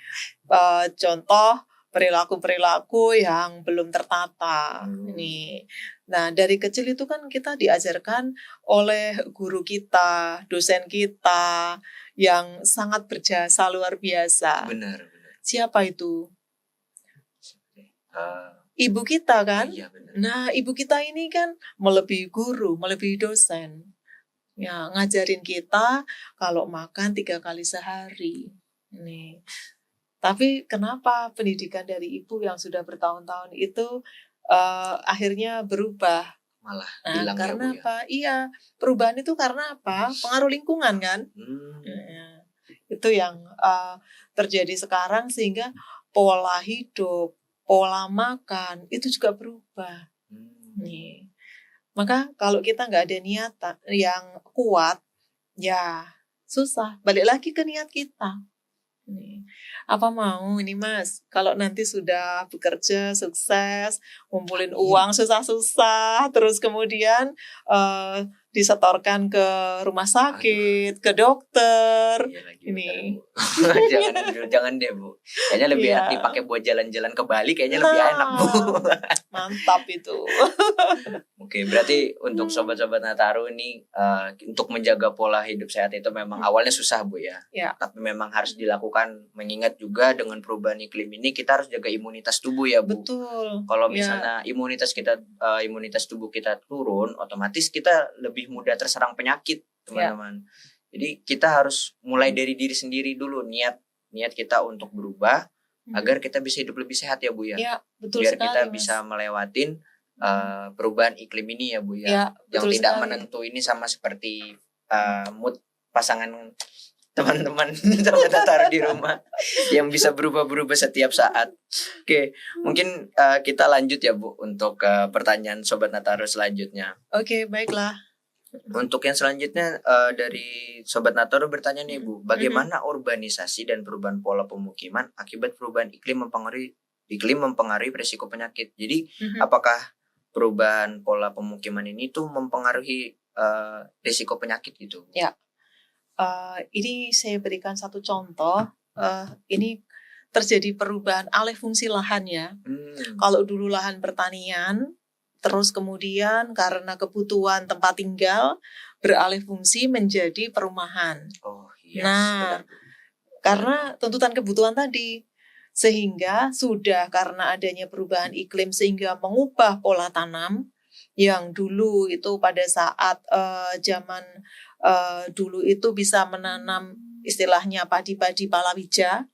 contoh perilaku-perilaku yang belum tertata. Nih. Nah, dari kecil itu kan kita diajarkan oleh guru kita, dosen kita yang sangat berjasa luar biasa. Benar. Siapa itu? Ibu kita kan? Iya, benar. Nah, ibu kita ini kan melebihi guru, melebihi dosen. Ya, ngajarin kita kalau makan 3 kali sehari. Nih. Tapi kenapa pendidikan dari ibu yang sudah bertahun-tahun itu akhirnya berubah? Malah hilang karena ya, apa? Iya, perubahan itu karena apa? Pengaruh lingkungan kan? Itu yang terjadi sekarang sehingga pola hidup, pola makan itu juga berubah. Nih. Maka kalau kita nggak ada niat yang kuat, ya susah. Balik lagi ke niat kita. Nih. Apa mau ini Mas kalau nanti sudah bekerja sukses ngumpulin uang susah-susah terus kemudian disetorkan ke rumah sakit ke dokter ini jangan deh Bu kayaknya lebih enak dipakai buat jalan-jalan ke Bali kayaknya lebih enak Bu. Mantap itu. Oke, berarti untuk sobat-sobat Nataru ini untuk menjaga pola hidup sehat itu memang awalnya susah Bu ya. Tapi memang harus dilakukan mengingat juga dengan perubahan iklim ini kita harus jaga imunitas tubuh ya Bu. Betul. Kalau misalnya imunitas tubuh kita turun, otomatis kita lebih mudah terserang penyakit, teman-teman. Jadi kita harus mulai dari diri sendiri dulu niat kita untuk berubah agar kita bisa hidup lebih sehat ya Bu ya. Betul biar sekali, kita Mas. bisa melewatin perubahan iklim ini ya Bu ya. Ya, Yang betul tidak sekali. menentu ini sama seperti mood pasangan teman-teman Sobat Nataru di rumah yang bisa berubah-berubah setiap saat. Oke, mungkin kita lanjut ya Bu untuk pertanyaan Sobat Nataru selanjutnya. Oke, baiklah. Untuk yang selanjutnya dari Sobat Nataru bertanya nih Bu, bagaimana urbanisasi dan perubahan pola pemukiman akibat perubahan iklim mempengaruhi risiko penyakit. Jadi apakah perubahan pola pemukiman ini tuh mempengaruhi risiko penyakit gitu? Ya, ini saya berikan satu contoh. Ini terjadi perubahan alih fungsi lahan ya. Kalau dulu lahan pertanian, terus kemudian karena kebutuhan tempat tinggal beralih fungsi menjadi perumahan. Oh iya. Nah, karena tuntutan kebutuhan tadi, sehingga sudah karena adanya perubahan iklim sehingga mengubah pola tanam yang dulu itu pada saat zaman dulu itu bisa menanam istilahnya padi-padi palawija,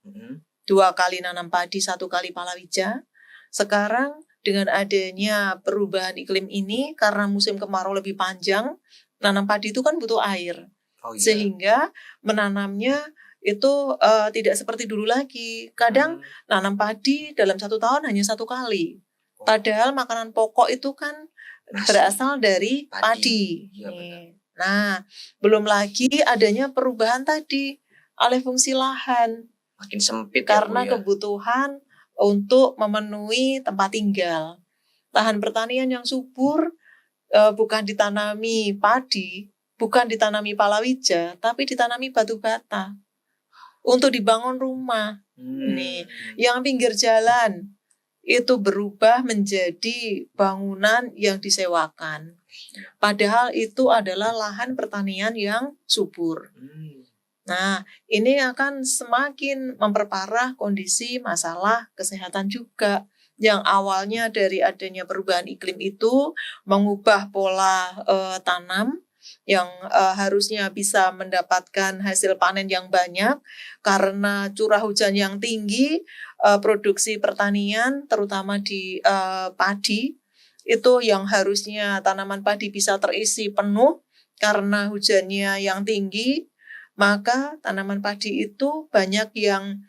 2 kali nanam padi, 1 kali palawija. Sekarang dengan adanya perubahan iklim ini karena musim kemarau lebih panjang, nanam padi itu kan butuh air. Sehingga menanamnya itu tidak seperti dulu lagi. Kadang nanam padi dalam 1 tahun hanya 1 kali. Padahal makanan pokok itu kan berasal dari padi. Ya, nah, belum lagi adanya perubahan tadi, alih fungsi lahan. Makin sempit karena ya, Bu, ya? Kebutuhan untuk memenuhi tempat tinggal. Lahan pertanian yang subur bukan ditanami padi, bukan ditanami palawija, tapi ditanami batu bata untuk dibangun rumah. Nih, yang pinggir jalan itu berubah menjadi bangunan yang disewakan. Padahal itu adalah lahan pertanian yang subur. Nah, ini akan semakin memperparah kondisi masalah kesehatan juga. Yang awalnya dari adanya perubahan iklim itu mengubah pola tanam yang harusnya bisa mendapatkan hasil panen yang banyak karena curah hujan yang tinggi, produksi pertanian terutama di padi itu yang harusnya tanaman padi bisa terisi penuh karena hujannya yang tinggi, maka tanaman padi itu banyak yang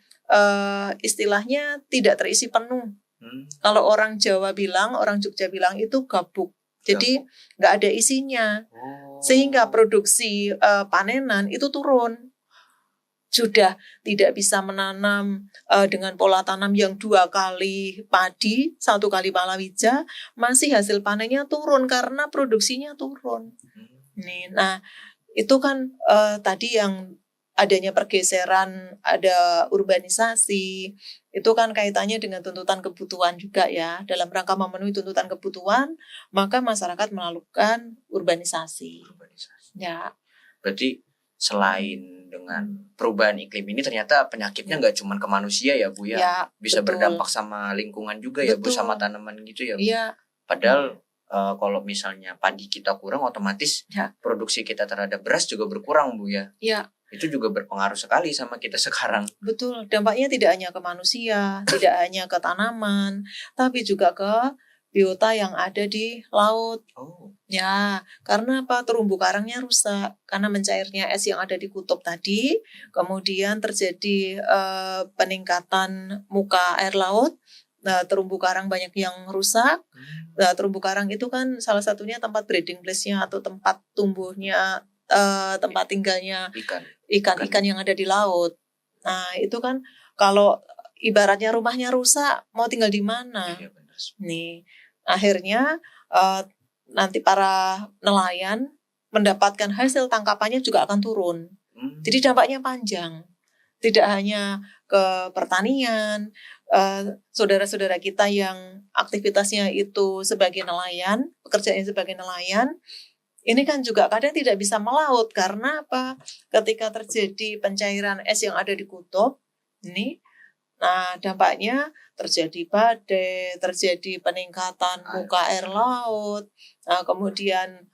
istilahnya tidak terisi penuh. Kalau orang Jawa bilang, orang Jogja bilang itu gabuk. Jadi nggak ada isinya. Sehingga produksi panenan itu turun. Sudah tidak bisa menanam dengan pola tanam yang 2 kali padi, 1 kali palawija, masih hasil panennya turun karena produksinya turun. Nah, itu kan tadi yang adanya pergeseran, ada urbanisasi, itu kan kaitannya dengan tuntutan kebutuhan juga ya. Dalam rangka memenuhi tuntutan kebutuhan, maka masyarakat melakukan urbanisasi. Ya. Berarti selain dengan perubahan iklim ini ternyata penyakitnya nggak cuma ke manusia ya Bu ya, bisa betul. Berdampak sama lingkungan juga ya Bu, sama tanaman gitu ya Bu. Iya. Padahal kalau misalnya padi kita kurang, otomatis produksi kita terhadap beras juga berkurang Bu ya. Iya. Itu juga berpengaruh sekali sama kita sekarang. Betul, dampaknya tidak hanya ke manusia, tidak hanya ke tanaman, tapi juga ke biota yang ada di laut. Ya, karena apa? Terumbu karangnya rusak karena mencairnya es yang ada di kutub tadi, kemudian terjadi peningkatan muka air laut. Nah, terumbu karang banyak yang rusak. Nah, terumbu karang itu kan salah satunya tempat breeding place-nya atau tempat tumbuhnya, tempat tinggalnya ikan-ikan yang ada di laut. Nah, itu kan kalau ibaratnya rumahnya rusak, mau tinggal di mana? Iya, benar. Nih, akhirnya nanti para nelayan mendapatkan hasil tangkapannya juga akan turun. Jadi dampaknya panjang. Tidak hanya ke pertanian, saudara-saudara kita yang aktivitasnya itu sebagai nelayan, pekerjaannya sebagai nelayan, ini kan juga kadang tidak bisa melaut karena apa? Ketika terjadi pencairan es yang ada di kutub, ini, nah dampaknya terjadi badai, terjadi peningkatan muka air laut, nah, kemudian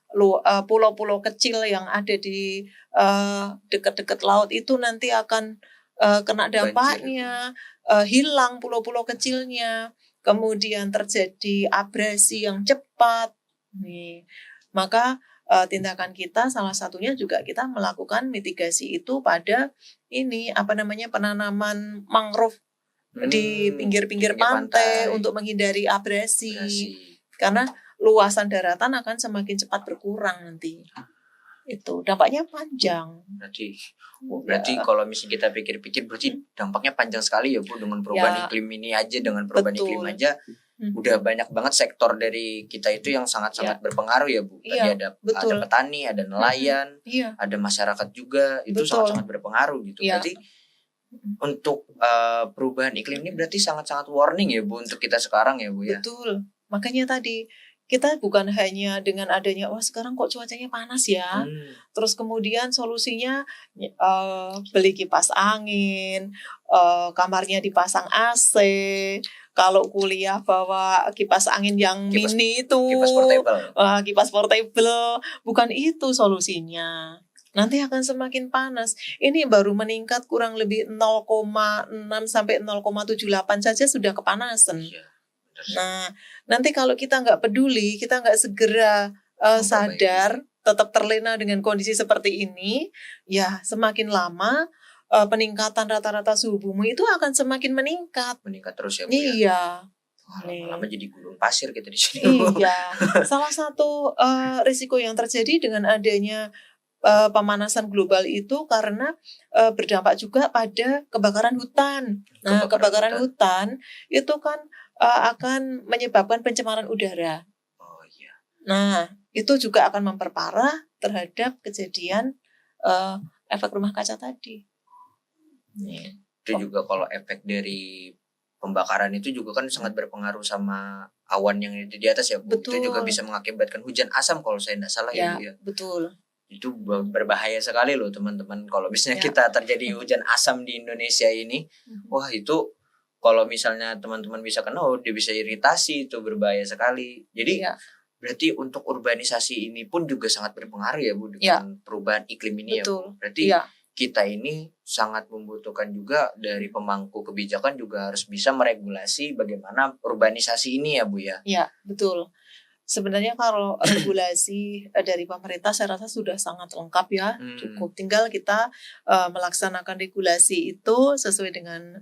pulau-pulau kecil yang ada di dekat-dekat laut itu nanti akan kena dampaknya, hilang pulau-pulau kecilnya. kemudian terjadi abrasi yang cepat. Nih, maka tindakan kita salah satunya juga kita melakukan mitigasi itu pada penanaman mangrove di pinggir-pinggir pantai untuk menghindari abrasi. Karena luasan daratan akan semakin cepat berkurang nanti. Itu dampaknya panjang. Berarti kalau misalnya kita pikir-pikir berarti dampaknya panjang sekali ya Bu, dengan perubahan iklim ini aja, dengan perubahan iklim aja udah banyak banget sektor dari kita itu yang sangat-sangat berpengaruh ya Bu. Tadi ada petani, ada nelayan, ada masyarakat juga, itu sangat-sangat berpengaruh gitu. Berarti untuk perubahan iklim ini berarti sangat-sangat warning ya Bu untuk kita sekarang ya Bu ya. Betul. Makanya tadi kita bukan hanya dengan adanya sekarang kok cuacanya panas ya. Terus kemudian solusinya beli kipas angin, kamarnya dipasang AC. Kalau kuliah bawa kipas angin yang mini itu, kipas portable, bukan itu solusinya. Nanti akan semakin panas. Ini baru meningkat kurang lebih 0,6 sampai 0,78 saja sudah kepanasan. Nah, nanti kalau kita nggak peduli, kita nggak segera sadar, tetap terlena dengan kondisi seperti ini, ya semakin lama peningkatan rata-rata suhu bumi itu akan semakin meningkat. Meningkat terus ya Bu ya? Iya. Lama-lama jadi gulung pasir kita di sini. Iya. Salah satu risiko yang terjadi dengan adanya pemanasan global itu karena berdampak juga pada kebakaran hutan. Nah, kebakaran hutan itu kan akan menyebabkan pencemaran udara. Oh iya. Nah, itu juga akan memperparah terhadap kejadian efek rumah kaca tadi. Itu juga kalau efek dari pembakaran itu juga kan sangat berpengaruh sama awan yang ada di atas ya Bu. Betul. Itu juga bisa mengakibatkan hujan asam kalau saya tidak salah ya Bu ya. Betul. Itu berbahaya sekali loh teman-teman kalau misalnya kita terjadi hujan asam di Indonesia ini. Wah itu kalau misalnya teman-teman bisa kena dia bisa iritasi, itu berbahaya sekali. Jadi berarti untuk urbanisasi ini pun juga sangat berpengaruh ya Bu dengan perubahan iklim ini. Betul. Ya Bu. Berarti kita ini sangat membutuhkan juga dari pemangku kebijakan juga harus bisa meregulasi bagaimana urbanisasi ini ya Bu ya. Iya, betul. Sebenarnya kalau regulasi dari pemerintah saya rasa sudah sangat lengkap ya, cukup tinggal kita melaksanakan regulasi itu sesuai dengan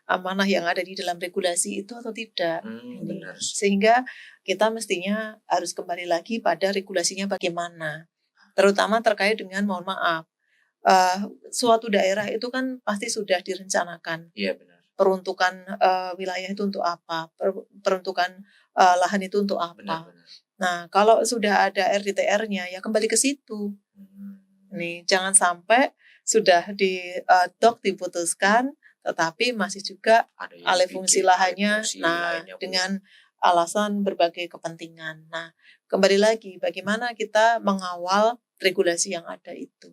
amanah yang ada di dalam regulasi itu atau tidak. Benar. Sehingga kita mestinya harus kembali lagi pada regulasinya bagaimana, terutama terkait dengan mohon maaf suatu daerah itu kan pasti sudah direncanakan. Iya benar. Peruntukan wilayah itu untuk apa? Peruntukan lahan itu untuk apa? Benar. Nah, kalau sudah ada RDTR-nya ya kembali ke situ. Nih, jangan sampai sudah diputuskan tetapi masih juga alih fungsi lahannya dengan alasan berbagai kepentingan. Nah, kembali lagi bagaimana kita mengawal regulasi yang ada itu.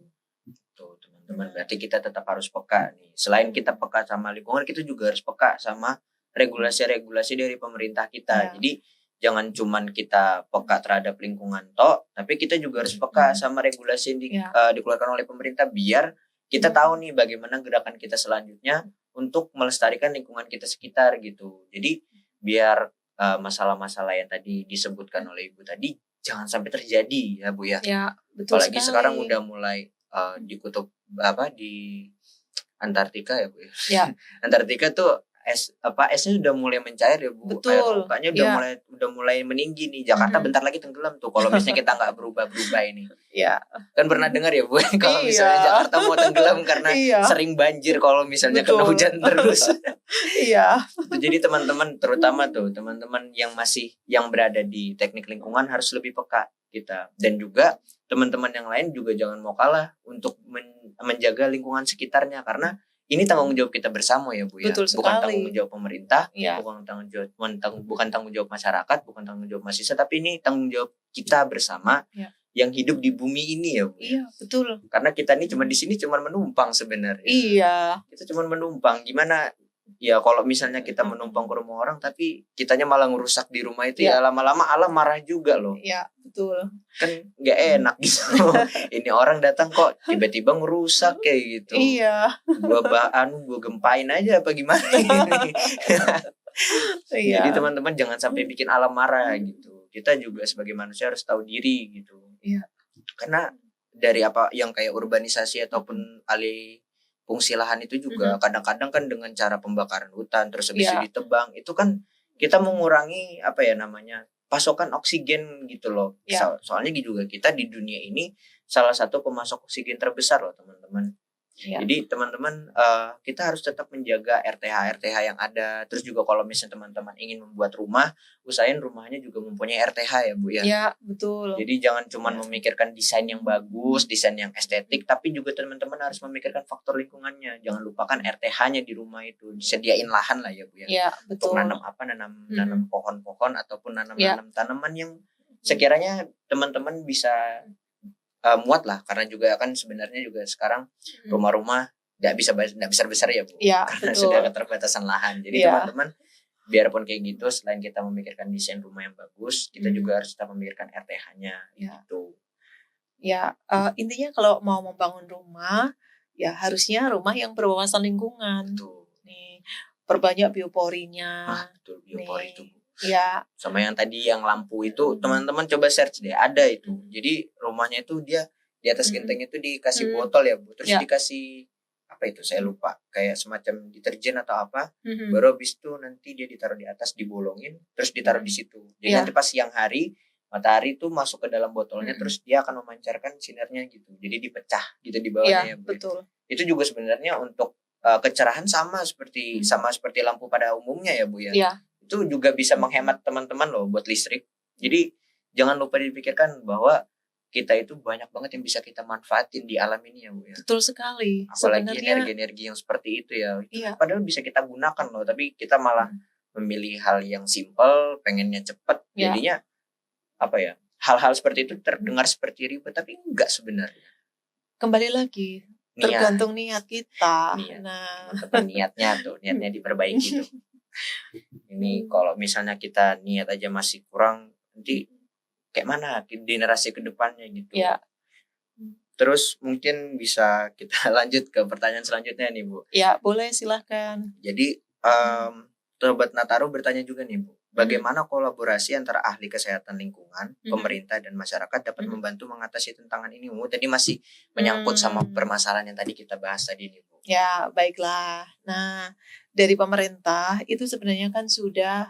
Teman-teman, berarti kita tetap harus peka nih. Selain kita peka sama lingkungan, kita juga harus peka sama regulasi-regulasi dari pemerintah kita. Jadi jangan cuman kita peka terhadap lingkungan tapi kita juga harus peka sama regulasi yang dikeluarkan oleh pemerintah biar kita tahu nih bagaimana gerakan kita selanjutnya untuk melestarikan lingkungan kita sekitar gitu. Jadi biar masalah-masalah yang tadi disebutkan oleh Ibu tadi jangan sampai terjadi ya Bu ya. Ya, betul. Apalagi sekali. Sekarang udah mulai di kutub di Antartika ya Bu ya. Antartika tuh esnya sudah mulai mencair ya Bu. Betul. Air lautnya udah mulai meninggi nih. Jakarta bentar lagi tenggelam tuh kalau misalnya kita nggak berubah ini. Ya. Kan pernah dengar ya Bu kalau misalnya Jakarta mau tenggelam karena sering banjir kalau misalnya kena hujan terus. Iya. Jadi teman-teman terutama tuh teman-teman yang berada di teknik lingkungan harus lebih peka kita, dan juga teman-teman yang lain juga jangan mau kalah untuk menjaga lingkungan sekitarnya karena ini tanggung jawab kita bersama ya Bu ya. Bukan tanggung jawab pemerintah, bukan tanggung jawab masyarakat, bukan tanggung jawab mahasiswa, tapi ini tanggung jawab kita bersama yang hidup di bumi ini ya Bu. Iya, betul. Karena kita ini cuma di sini cuma menumpang sebenarnya. Iya. Kita cuma menumpang. Gimana ya kalau misalnya kita menumpang ke rumah orang tapi kitanya malah ngerusak di rumah itu ya lama-lama alam marah juga loh. Iya, betul. Kan nggak enak gitu. Ini orang datang kok tiba-tiba ngerusak kayak gitu. Iya. Gua gempain aja apa gimana ini. Jadi Iya. teman-teman jangan sampai bikin alam marah gitu. Kita juga sebagai manusia harus tahu diri gitu. Iya. Karena dari apa yang kayak urbanisasi ataupun alih fungsi lahan itu juga kadang-kadang kan dengan cara pembakaran hutan terus habis itu Iya. ditebang itu kan kita mengurangi apa ya namanya pasokan oksigen gitu loh. Iya. Soalnya juga kita di dunia ini salah satu pemasok oksigen terbesar loh teman-teman. Iya. Jadi teman-teman kita harus tetap menjaga RTH yang ada. Terus juga kalau misalnya teman-teman ingin membuat rumah, usahain rumahnya juga mempunyai RTH ya Bu ya. Iya, betul. Jadi jangan cuma memikirkan desain yang bagus, desain yang estetik, tapi juga teman-teman harus memikirkan faktor lingkungannya. Jangan lupakan RTH-nya di rumah itu. Disediain lahan lah ya Bu ya. Iya, Untuk betul. nanam pohon-pohon ataupun nanam tanaman yang sekiranya teman-teman bisa muat lah, karena juga kan sebenarnya juga sekarang rumah-rumah nggak bisa besar ya Bu, Iya, karena betul. sudah keterbatasan lahan. Jadi teman-teman biarpun kayak gitu, selain kita memikirkan desain rumah yang bagus, kita juga harus tetap memikirkan RTH-nya gitu. Ya, intinya kalau mau membangun rumah, ya harusnya rumah yang berwawasan lingkungan. Betul. Nih, perbanyak bioporinya. Betul, biopori itu Bu. Ya. Sama yang tadi yang lampu itu teman-teman coba search deh, ada itu. Jadi rumahnya itu dia di atas genteng itu dikasih botol ya Bu, terus dikasih apa itu saya lupa, kayak semacam deterjen atau apa, baru habis itu nanti dia ditaruh di atas, dibolongin, terus ditaruh di situ. Jadi nanti pas siang hari matahari itu masuk ke dalam botolnya, terus dia akan memancarkan sinarnya gitu, jadi dipecah gitu di bawahnya ya Bu. Betul. Itu juga sebenarnya untuk kecerahan sama seperti lampu pada umumnya ya Bu ya. Itu juga bisa menghemat teman-teman loh buat listrik. Jadi jangan lupa dipikirkan bahwa kita itu banyak banget yang bisa kita manfaatin di alam ini ya Bu ya. Betul sekali. Apalagi energi-energi yang seperti itu ya. Padahal bisa kita gunakan loh, tapi kita malah memilih hal yang simple, pengennya cepat. Jadinya apa ya? Hal-hal seperti itu terdengar seperti ribet, tapi enggak sebenarnya. Kembali lagi, tergantung niat kita. Nah, niatnya diperbaiki tuh. Ini kalau misalnya kita niat aja masih kurang, nanti kayak mana generasi ke depannya gitu. Terus mungkin bisa kita lanjut ke pertanyaan selanjutnya nih Bu. Ya, boleh silahkan. Jadi Sobat Nataru bertanya juga nih Bu, bagaimana kolaborasi antara ahli kesehatan lingkungan, pemerintah dan masyarakat dapat membantu mengatasi tantangan ini Bu? Tadi masih menyangkut sama permasalahan yang tadi kita bahas tadi nih Bu. Ya, baiklah. Nah, dari pemerintah itu sebenarnya kan sudah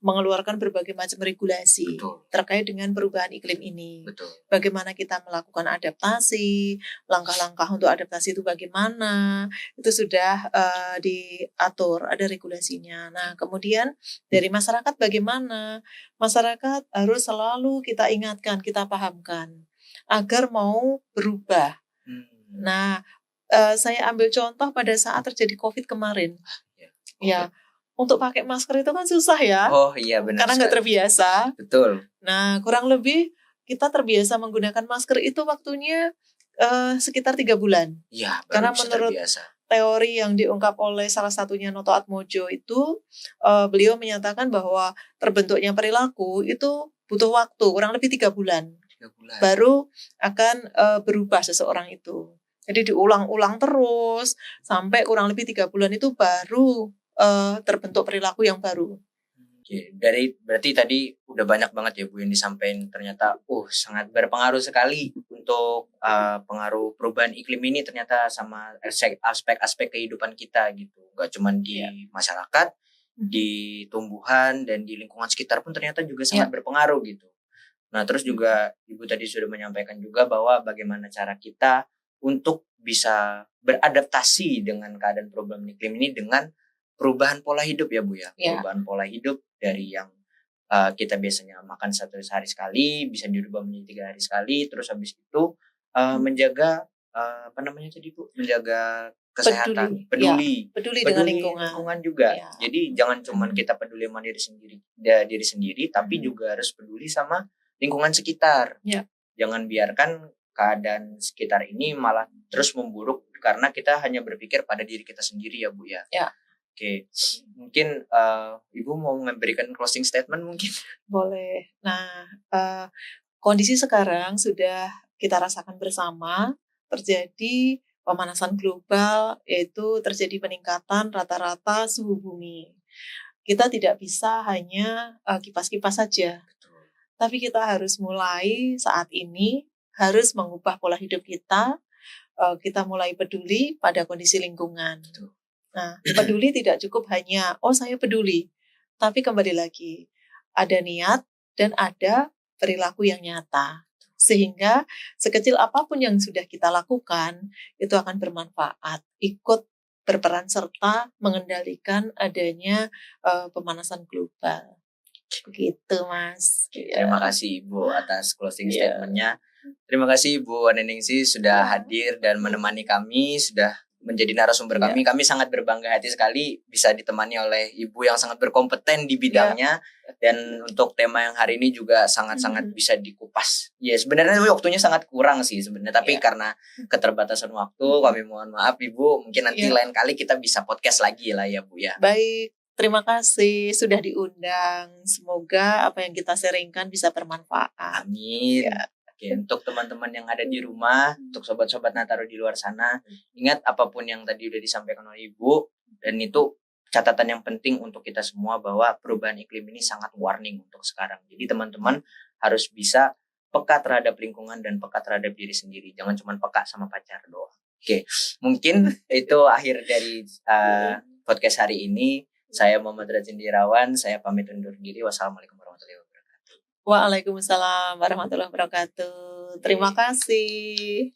mengeluarkan berbagai macam regulasi terkait dengan perubahan iklim ini. Bagaimana kita melakukan adaptasi, langkah-langkah untuk adaptasi itu bagaimana, itu sudah diatur, ada regulasinya. Nah, kemudian dari masyarakat bagaimana? Masyarakat harus selalu kita ingatkan, kita pahamkan agar mau berubah. Nah, saya ambil contoh pada saat terjadi COVID kemarin. Ya, untuk pakai masker itu kan susah ya. Oh iya benar. Karena nggak terbiasa. Betul. Nah, kurang lebih kita terbiasa menggunakan masker itu waktunya sekitar 3 bulan. Iya. Karena menurut teori yang diungkap oleh salah satunya Noto Atmojo itu, beliau menyatakan bahwa terbentuknya perilaku itu butuh waktu kurang lebih 3 bulan. Baru akan berubah seseorang itu. Jadi diulang-ulang terus sampai kurang lebih 3 bulan itu baru terbentuk perilaku yang baru. Oke, berarti tadi udah banyak banget ya Bu yang disampaikan, ternyata sangat berpengaruh sekali untuk pengaruh perubahan iklim ini ternyata sama aspek-aspek kehidupan kita gitu. Gak cuma di masyarakat, di tumbuhan dan di lingkungan sekitar pun ternyata juga sangat berpengaruh gitu. Nah terus juga Ibu tadi sudah menyampaikan juga bahwa bagaimana cara kita untuk bisa beradaptasi dengan keadaan perubahan iklim ini dengan perubahan pola hidup ya Bu ya. Perubahan pola hidup dari yang kita biasanya makan 1 hari sekali bisa dirubah menjadi 3 hari sekali, terus habis itu menjaga apa namanya tadi Bu, menjaga kesehatan, peduli dengan lingkungan juga. Jadi jangan cuma kita peduli sama diri sendiri tapi juga harus peduli sama lingkungan sekitar. Jangan biarkan keadaan sekitar ini malah terus memburuk karena kita hanya berpikir pada diri kita sendiri ya Bu ya. Oke, mungkin Ibu mau memberikan closing statement mungkin? Boleh. Nah, kondisi sekarang sudah kita rasakan bersama, terjadi pemanasan global, yaitu terjadi peningkatan rata-rata suhu bumi. kita tidak bisa hanya kipas-kipas saja. Tapi kita harus mulai saat ini, harus mengubah pola hidup kita. Kita mulai peduli pada kondisi lingkungan. Nah, peduli tidak cukup hanya, oh saya peduli. Tapi kembali lagi, ada niat dan ada perilaku yang nyata. Sehingga sekecil apapun yang sudah kita lakukan, itu akan bermanfaat. Ikut berperan serta mengendalikan adanya pemanasan global. Begitu, Mas. Terima kasih Ibu atas closing statement-nya. Terima kasih Ibu Waneningsih sudah hadir dan menemani kami, sudah menjadi narasumber kami. Kami sangat berbangga hati sekali bisa ditemani oleh Ibu yang sangat berkompeten di bidangnya. Dan untuk tema yang hari ini juga sangat-sangat bisa dikupas. Ya sebenarnya waktunya sangat kurang sih sebenarnya, tapi karena keterbatasan waktu kami mohon maaf Ibu. Mungkin nanti lain kali kita bisa podcast lagi lah ya Bu ya. Baik. Terima kasih sudah diundang. Semoga apa yang kita sharingkan bisa bermanfaat. Amin. Oke, untuk teman-teman yang ada di rumah, untuk sobat-sobat Nataru di luar sana, ingat apapun yang tadi udah disampaikan oleh Ibu, dan itu catatan yang penting untuk kita semua bahwa perubahan iklim ini sangat warning untuk sekarang. Jadi teman-teman harus bisa peka terhadap lingkungan dan peka terhadap diri sendiri. Jangan cuma peka sama pacar doang. Oke, mungkin itu akhir dari podcast hari ini. Saya Muhammad Rajin Dirawan, saya pamit undur diri. Wassalamualaikum warahmatullahi wabarakatuh. Waalaikumsalam warahmatullahi wabarakatuh. Terima kasih.